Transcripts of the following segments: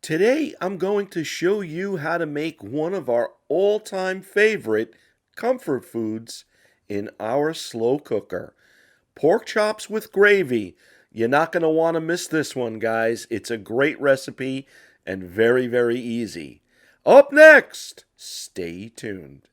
Today I'm going to show you how to make one of our all-time favorite comfort foods in our slow cooker. Pork chops with gravy. You're not going to want to miss this one, guys. It's a great recipe and very, very easy. Up next, stay tuned.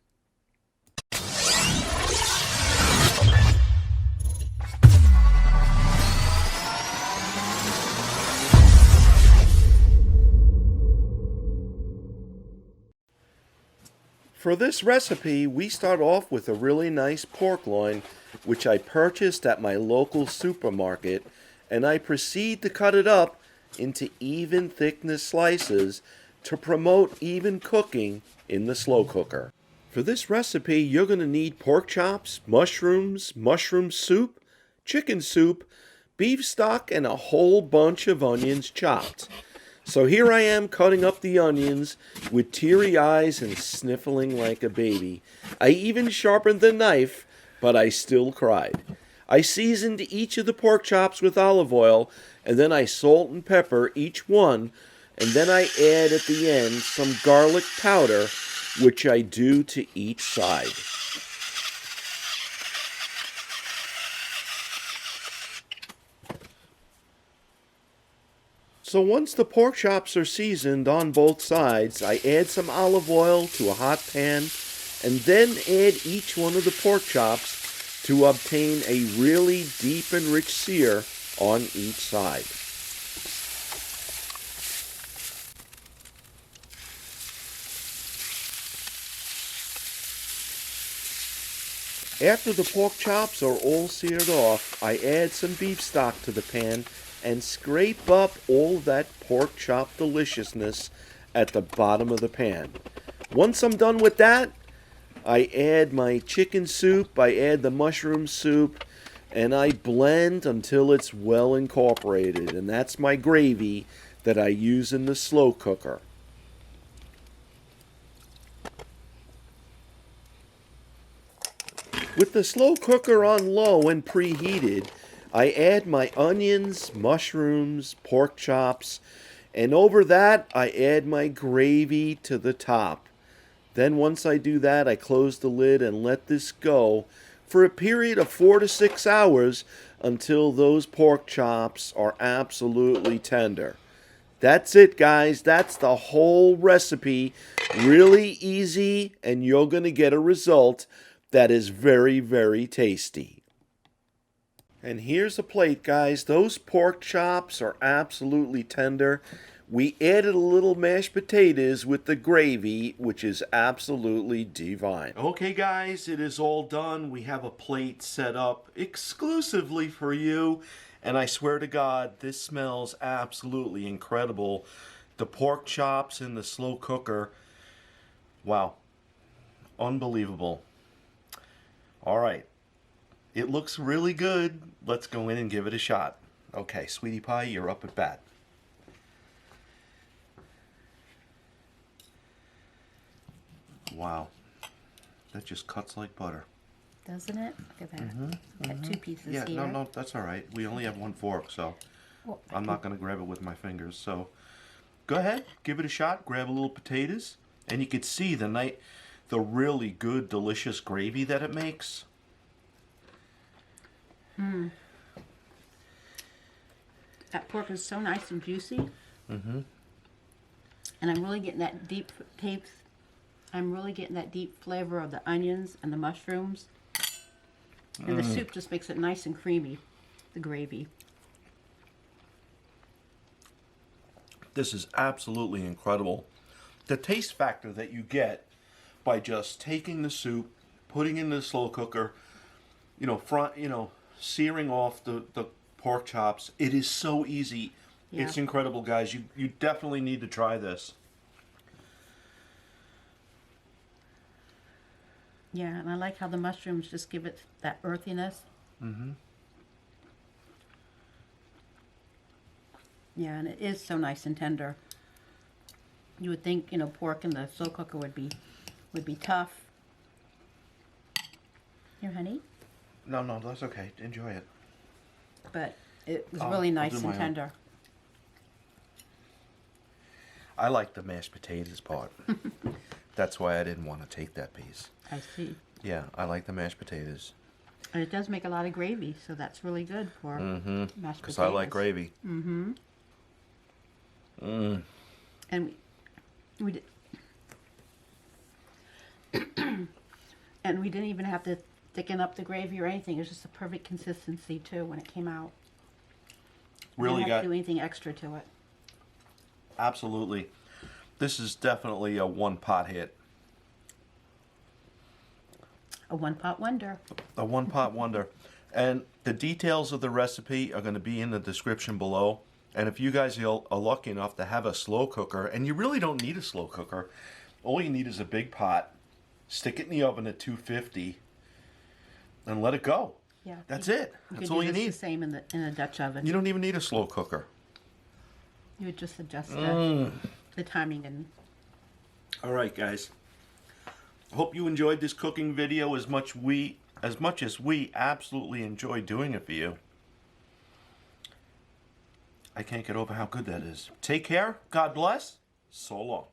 For this recipe, we start off with a really nice pork loin, which I purchased at my local supermarket, and I proceed to cut it up into even thickness slices to promote even cooking in the slow cooker. For this recipe, you're going to need pork chops, mushrooms, mushroom soup, chicken soup, beef stock, and a whole bunch of onions chopped. So here I am cutting up the onions with teary eyes and sniffling like a baby. I even sharpened the knife, but I still cried. I seasoned each of the pork chops with olive oil, and then I salt and pepper each one, and then I add at the end some garlic powder, which I do to each side. So once the pork chops are seasoned on both sides, I add some olive oil to a hot pan and then add each one of the pork chops to obtain a really deep and rich sear on each side. After the pork chops are all seared off, I add some beef stock to the pan and scrape up all that pork chop deliciousness at the bottom of the pan. Once I'm done with that, I add my chicken soup, I add the mushroom soup, and I blend until it's well incorporated. And that's my gravy that I use in the slow cooker. With the slow cooker on low and preheated, I add my onions, mushrooms, pork chops, and over that I add my gravy to the top. Then once I do that, I close the lid and let this go for a period of 4 to 6 hours until those pork chops are absolutely tender. That's it, guys. That's the whole recipe. Really easy, and you're going to get a result that is very, very tasty. And here's a plate, guys. Those pork chops are absolutely tender. We added a little mashed potatoes with the gravy, which is absolutely divine. Okay, guys, it is all done. We have a plate set up exclusively for you. And I swear to God, this smells absolutely incredible. The pork chops in the slow cooker. Wow. Unbelievable. All right. It looks really good. Let's go in and give it a shot. Okay, Sweetie Pie, you're up at bat. Wow. That just cuts like butter. Doesn't it? Look at that. Got 2 pieces Yeah, here. no, that's all right. We only have 1 fork, so I'm not going to grab it with my fingers. So go ahead, give it a shot. Grab a little potatoes, and you can see the really good, delicious gravy that it makes. That pork is so nice and juicy. And I'm really getting that deep taste. I'm really getting that deep flavor of the onions and the mushrooms. And the soup just makes it nice and creamy, the gravy. This is absolutely incredible. The taste factor that you get by just taking the soup, putting it in the slow cooker, searing off the pork chops. It is so easy. Yeah. It's incredible, guys. You definitely need to try this. Yeah, and I like how the mushrooms just give it that earthiness. Yeah, and it is so nice and tender. You would think, pork in the slow cooker would be tough. Here, honey. No, that's okay. Enjoy it. But it was really nice and tender. I like the mashed potatoes part. That's why I didn't want to take that piece. I see. Yeah, I like the mashed potatoes. And it does make a lot of gravy, so that's really good for mashed potatoes. Because I like gravy. And we did, and we didn't even have to thicken up the gravy or anything. It was just a perfect consistency too when it came out. We Really didn't have got to do anything extra to it. absolutely. This is definitely a one-pot hit. A one-pot wonder. A one-pot wonder. And the details of the recipe are going to be in the description below. And if you guys are lucky enough to have a slow cooker, and you really don't need a slow cooker, all you need is a big pot, stick it in the oven at 250, and let it go. Yeah. That's it. That's all you do this need. the same in a Dutch oven. You don't even need a slow cooker. You would just adjust the timing and. All right, guys. Hope you enjoyed this cooking video as much as we absolutely enjoy doing it for you. I can't get over how good that is. Take care. God bless. So long.